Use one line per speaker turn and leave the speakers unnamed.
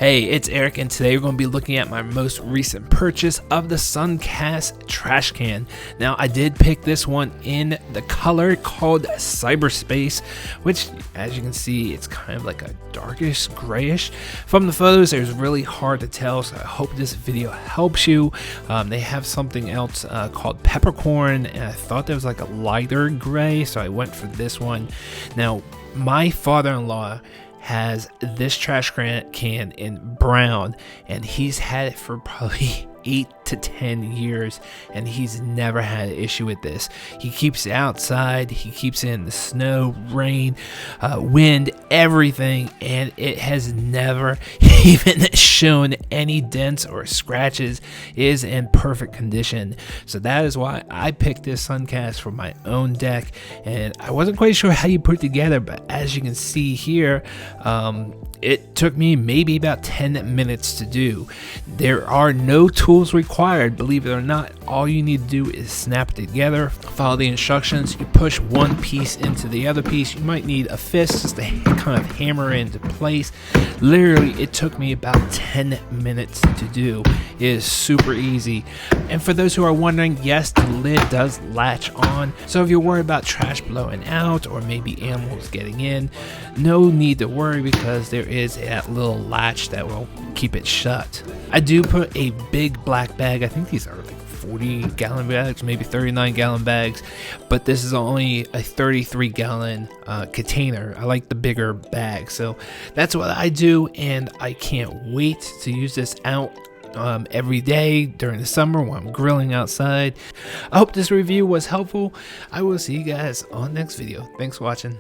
Hey, it's Eric, and today we're going to be looking at my most recent purchase of the Suncast trash can. Now, I did pick this one in the color called Cyberspace, which, as you can see, it's kind of like a darkish grayish. From the photos, it was really hard to tell, so I hope this video helps you. They have something else called Peppercorn, and I thought there was like a lighter gray, so I went for this one. Now, my father-in-law has this trash can in brown, and he's had it for probably 8 to 10 years, and he's never had an issue with this. He keeps it outside, he keeps it in the snow, rain, wind, everything, and it has never even shown any dents or scratches. It is in perfect condition. So that is why I picked this Suncast for my own deck, and I wasn't quite sure how you put it together, but as you can see here, it took me maybe about 10 minutes to do. There are no tools required, believe it or not. All you need to do is snap it together, follow the instructions. You push one piece into the other piece. You might need a fist just to kind of hammer it into place. Literally, it took me about 10 minutes to do. It is super easy. And for those who are wondering, yes, the lid does latch on. So if you're worried about trash blowing out or maybe animals getting in, no need to worry, because there is that little latch that will keep it shut. I do put a big black bag. I think these are like 40-gallon bags, maybe 39-gallon bags, but this is only a 33-gallon container. I like the bigger bag, so that's what I do, and I can't wait to use this out every day during the summer when I'm grilling outside. I hope this review was helpful. I will see you guys on the next video. Thanks for watching.